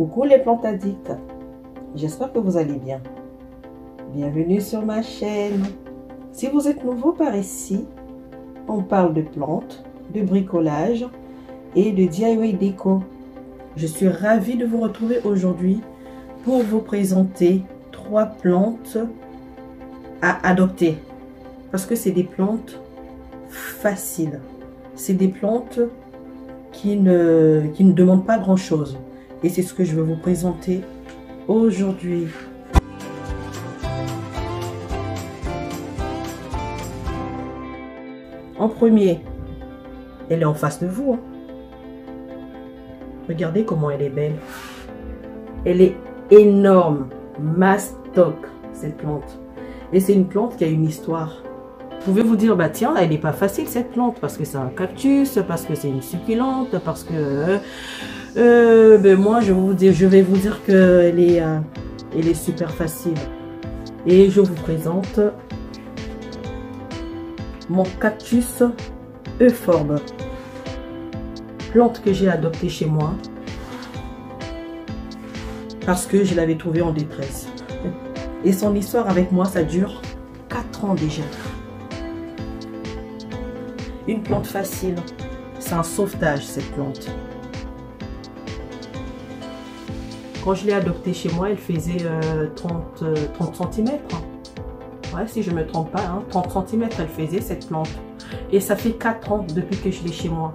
Coucou les plantes addicts, j'espère que vous allez bien. Bienvenue sur ma chaîne. Si vous êtes nouveau par ici, on parle de plantes, de bricolage et de DIY déco. Je suis ravie de vous retrouver aujourd'hui pour vous présenter 3 plantes à adopter. Parce que c'est des plantes faciles. C'est des plantes qui ne demandent pas grand-chose. Et c'est ce que je vais vous présenter aujourd'hui. En premier, elle est en face de vous. Regardez comment elle est belle. Elle est énorme, mastoc, cette plante. Et c'est une plante qui a une histoire. Vous pouvez vous dire, bah tiens, elle n'est pas facile cette plante, parce que c'est un cactus, parce que c'est une succulente, parce que... ben moi, je vais vous dire qu'elle est super facile. Et je vous présente mon cactus euphorbe. Plante que j'ai adoptée chez moi, parce que je l'avais trouvée en détresse. Et son histoire avec moi, ça dure 4 ans déjà. Une plante facile, c'est un sauvetage cette plante. Quand je l'ai adoptée chez moi, elle faisait 30 cm. Ouais, si je ne me trompe pas, hein, 30 cm elle faisait cette plante. Et ça fait 4 ans depuis que je l'ai chez moi.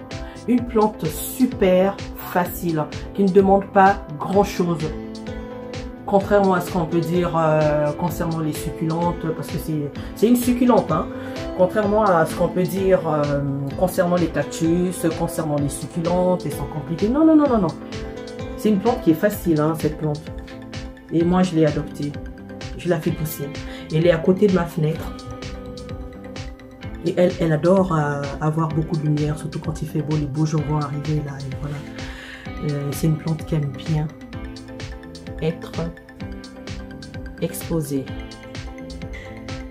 Une plante super facile, qui ne demande pas grand chose. Contrairement à ce qu'on peut dire concernant les succulentes, parce que c'est une succulente, hein. Contrairement à ce qu'on peut dire concernant les cactus, concernant les succulentes, elles sont compliquées. Non, non, non, non, non. C'est une plante qui est facile, hein, cette plante. Et moi, je l'ai adoptée. Je la fais pousser. Elle est à côté de ma fenêtre. Et elle adore avoir beaucoup de lumière, surtout quand il fait beau, les beaux jours vont arriver là. Et voilà. C'est une plante qui aime bien être exposée.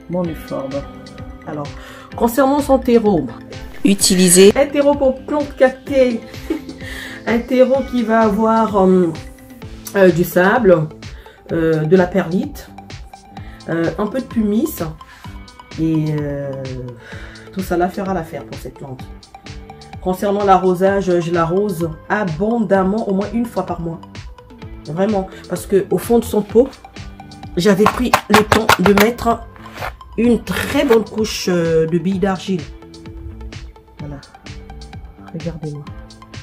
Mon euphorbe. Alors, concernant son terreau, utilisez un terreau pour plante cactée. Un terreau qui va avoir du sable, de la perlite, un peu de pumice et tout ça là fera l'affaire pour cette plante. Concernant l'arrosage, je l'arrose abondamment, au moins une fois par mois. Vraiment, parce que au fond de son pot, j'avais pris le temps de mettre une très bonne couche de billes d'argile. Voilà. Regardez-moi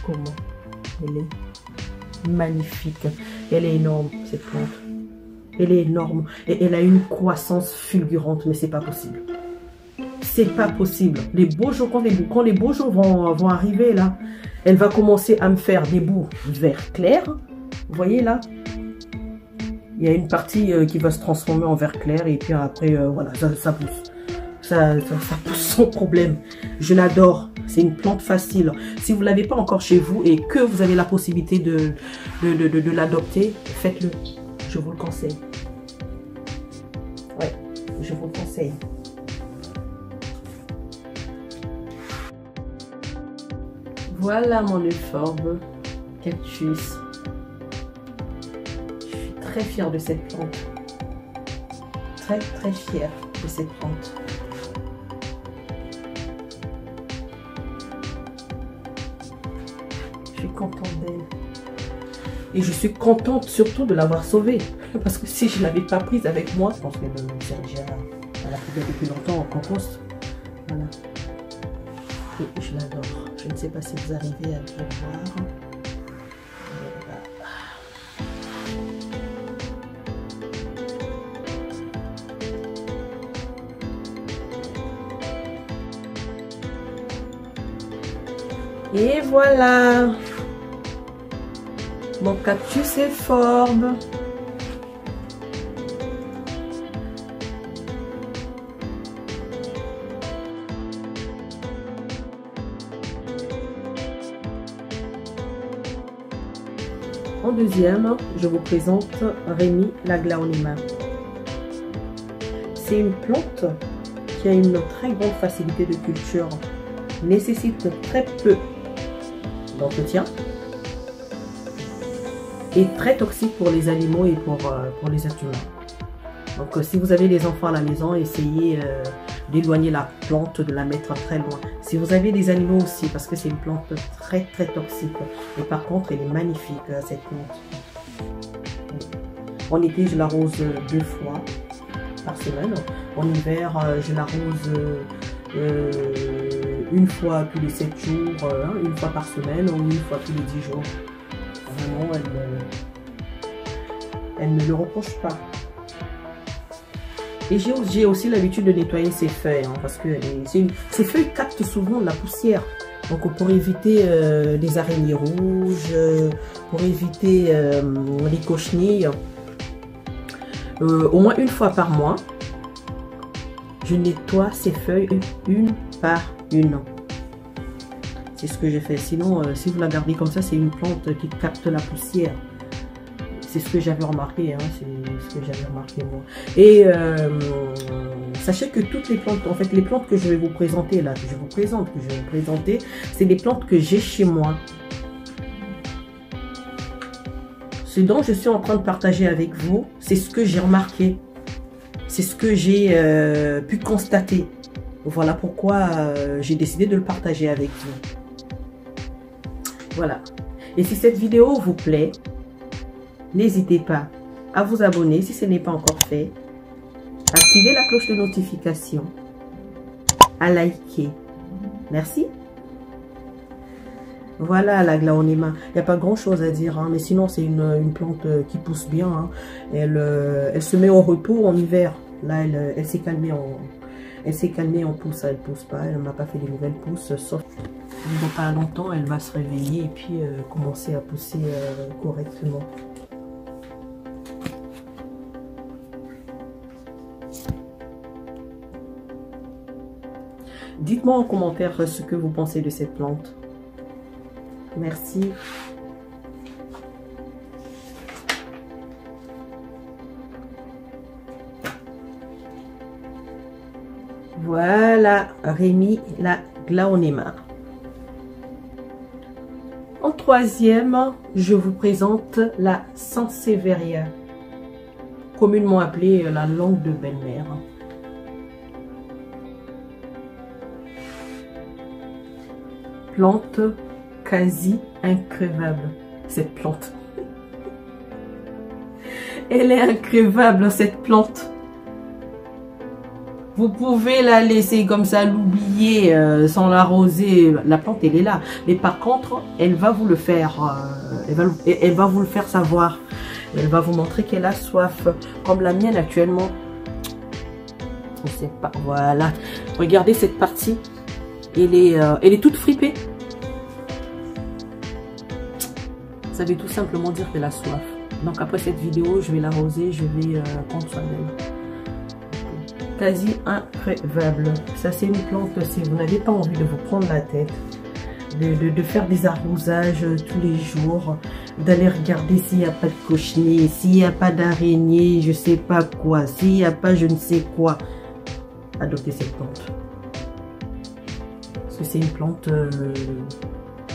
comment elle est magnifique. Elle est énorme, cette plante. Elle est énorme. Et elle a une croissance fulgurante, mais c'est pas possible. C'est pas possible. Les beaux jours, quand les beaux jours vont arriver là, elle va commencer à me faire des bouts vert clair. Vous voyez là? Il y a une partie qui va se transformer en vert clair et puis après, voilà, ça pousse. Ça pousse sans problème. Je l'adore. C'est une plante facile. Si vous ne l'avez pas encore chez vous et que vous avez la possibilité de l'adopter, faites-le. Je vous le conseille. Ouais, je vous le conseille. Voilà mon euphorbe cactus. Je suis très fière de cette plante. Très très fière de cette plante. Je suis contente d'elle. Et je suis contente surtout de l'avoir sauvée. Parce que si je ne l'avais pas prise avec moi, je pense qu'elle serait déjà à la poubelle depuis longtemps en compost. Voilà. Et je l'adore. Je ne sais pas si vous arrivez à le voir. Et voilà, mon cactus euphorbe. En deuxième, je vous présente Rémi l'aglaonema. C'est une plante qui a une très grande facilité de culture, nécessite très peu d'entretien est très toxique pour les animaux et pour les êtres humains. Donc si vous avez des enfants à la maison, essayez d'éloigner la plante, de la mettre très loin. Si vous avez des animaux aussi, parce que c'est une plante très très toxique. Et par contre, elle est magnifique, cette plante. En été, je l'arrose 2 fois par semaine. En hiver, je l'arrose 1 fois tous les 7 jours, 1 fois par semaine ou 1 fois tous les 10 jours. Vraiment, elle ne le reproche pas. Et j'ai aussi l'habitude de nettoyer ses feuilles, parce que ces feuilles captent souvent la poussière. Donc pour éviter les araignées rouges, pour éviter les cochenilles, au moins 1 fois par mois, je nettoie ces feuilles 1 par 1. C'est ce que j'ai fait. Sinon, si vous la gardez comme ça, c'est une plante qui capte la poussière. C'est ce que j'avais remarqué, c'est ce que j'avais remarqué moi. Et sachez que toutes les plantes, en fait les plantes que je vais vous présenter là, que je vais vous présenter, c'est des plantes que j'ai chez moi. Ce dont je suis en train de partager avec vous, c'est ce que j'ai remarqué. C'est ce que j'ai pu constater. Voilà pourquoi j'ai décidé de le partager avec vous. Voilà. Et si cette vidéo vous plaît, n'hésitez pas à vous abonner si ce n'est pas encore fait, activer la cloche de notification, à liker. Merci. Voilà la Glaonema. Il n'y a pas grand chose à dire, mais sinon c'est une plante qui pousse bien. Elle se met au repos en hiver. Là, elle s'est calmée en pousse. Elle ne pousse pas, elle m'a pas fait des nouvelles pousses, sauf dans pas longtemps, elle va se réveiller et puis commencer à pousser correctement. Dites-moi en commentaire ce que vous pensez de cette plante. Merci. Voilà, Rémi la Glaonema. En 3e, je vous présente la Sansevieria, communément appelée la langue de belle-mère. Plante quasi increvable, cette plante. Elle est increvable, cette plante. Vous pouvez la laisser comme ça, l'oublier sans l'arroser. La plante, elle est là. Mais par contre, elle va vous le faire. Elle va vous le faire savoir. Elle va vous montrer qu'elle a soif. Comme la mienne actuellement. Je sais pas. Voilà. Regardez cette partie. Elle est toute fripée. Ça veut tout simplement dire qu'elle a soif. Donc après cette vidéo, je vais l'arroser, je vais prendre soin d'elle. Quasi increvable. Ça c'est une plante, si vous n'avez pas envie de vous prendre la tête, de faire des arrosages tous les jours, d'aller regarder s'il n'y a pas de cochenille, s'il n'y a pas d'araignée, je sais pas quoi, s'il n'y a pas je ne sais quoi, adoptez cette plante. Parce que c'est une plante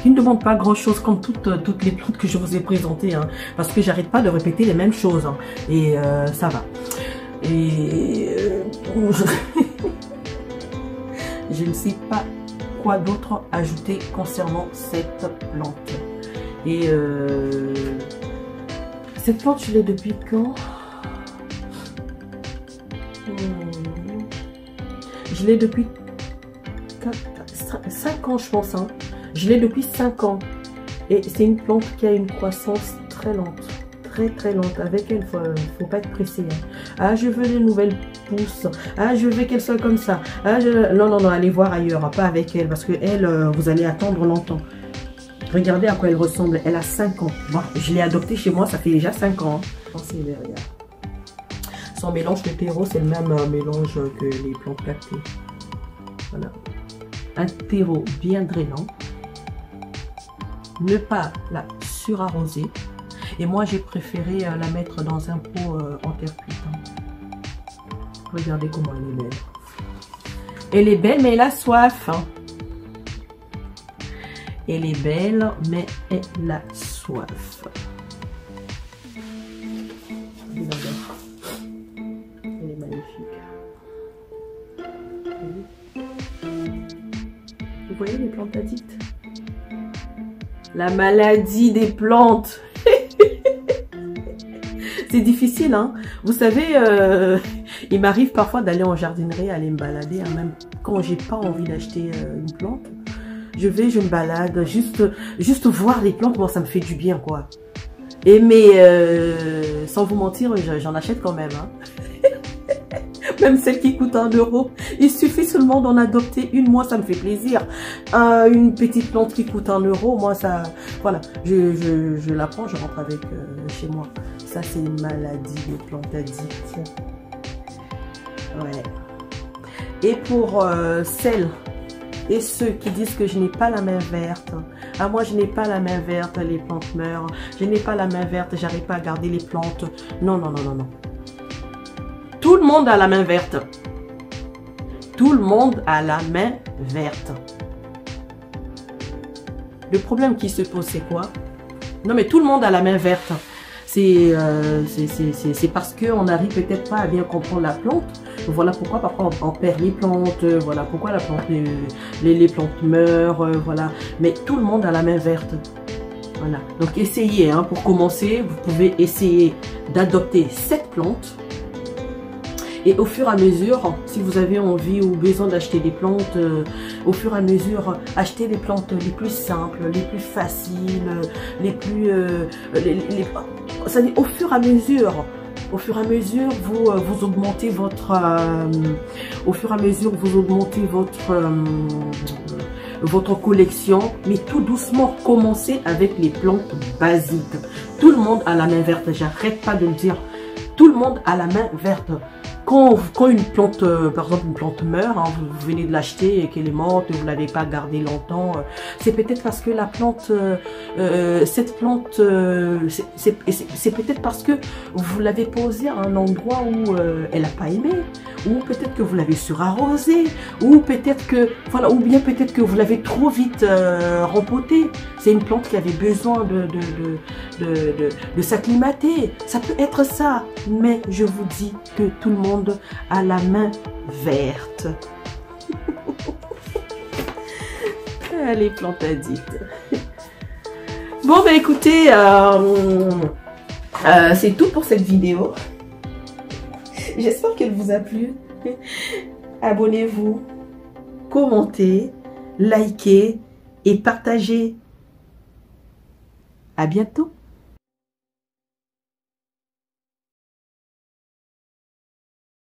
qui ne demande pas grand chose comme toutes les plantes que je vous ai présentées, parce que j'arrête pas de répéter les mêmes choses, et ça va. Et je ne sais pas quoi d'autre ajouter concernant cette plante. Et cette plante, je l'ai depuis quand? Je l'ai depuis 5 ans, je pense. Je l'ai depuis 5 ans. Et c'est une plante qui a une croissance très lente. Très lente. Avec elle, faut pas être pressé. Ah, je veux des nouvelles pousses. Ah, je veux qu'elle soit comme ça. Ah, non, allez voir ailleurs, pas avec elle, parce que elle, vous allez attendre longtemps. Regardez à quoi elle ressemble. Elle a 5 ans. Bon, je l'ai adoptée chez moi, ça fait déjà 5 ans. Sansevieria. Son mélange de terreau, c'est le même mélange que les plantes cactées. Voilà. Un terreau bien drainant. Ne pas la surarroser. Et moi, j'ai préféré la mettre dans un pot en terre cuite. Regardez comment elle est belle. Elle est belle, mais elle a soif. Elle est belle, mais elle a soif. plantes addictes. La maladie des plantes. C'est difficile, hein. Vous savez, il m'arrive parfois d'aller en jardinerie, aller me balader, hein, même quand j'ai pas envie d'acheter une plante. Je me balade, juste voir les plantes, bon, ça me fait du bien, quoi. Et mais, sans vous mentir, j'en achète quand même, hein. Même celle qui coûte 1 €. Il suffit seulement d'en adopter une, moi ça me fait plaisir. Une petite plante qui coûte 1 €, moi ça, voilà, je la prends, je rentre avec chez moi. Ça c'est une maladie, les plantes addictes. Ouais. Et pour celles et ceux qui disent que je n'ai pas la main verte, ah moi je n'ai pas la main verte, les plantes meurent, je n'ai pas la main verte, j'arrive pas à garder les plantes. Non, non, non, non, non. Tout le monde a la main verte. Tout le monde a la main verte. Le problème qui se pose, c'est quoi? Non, mais tout le monde a la main verte. C'est parce qu'on n'arrive peut-être pas à bien comprendre la plante. Voilà pourquoi parfois on perd les plantes. Voilà pourquoi la plante, les plantes meurent. Voilà. Mais tout le monde a la main verte. Voilà. Donc essayez, hein, pour commencer, vous pouvez essayer d'adopter cette plante. Et au fur et à mesure, si vous avez envie ou besoin d'acheter des plantes, au fur et à mesure, achetez les plantes les plus simples, les plus faciles, les plus... au fur et à mesure, vous augmentez votre... au fur et à mesure, vous augmentez votre collection, mais tout doucement, commencez avec les plantes basiques. Tout le monde a la main verte, j'arrête pas de le dire. Tout le monde a la main verte. Quand une plante, par exemple une plante meurt, hein, vous venez de l'acheter et qu'elle est morte, vous ne l'avez pas gardée longtemps, c'est peut-être parce que la plante, cette plante, c'est peut-être parce que vous l'avez posée à un endroit où elle n'a pas aimé, ou peut-être que vous l'avez surarrosée, ou peut-être que, voilà, ou bien peut-être que vous l'avez trop vite rempotée. C'est une plante qui avait besoin de s'acclimater. Ça peut être ça, mais je vous dis que tout le monde a la main verte. Les plantes addictes. Bon, bah écoutez, c'est tout pour cette vidéo. J'espère qu'elle vous a plu. Abonnez-vous, commentez, likez et partagez. À bientôt.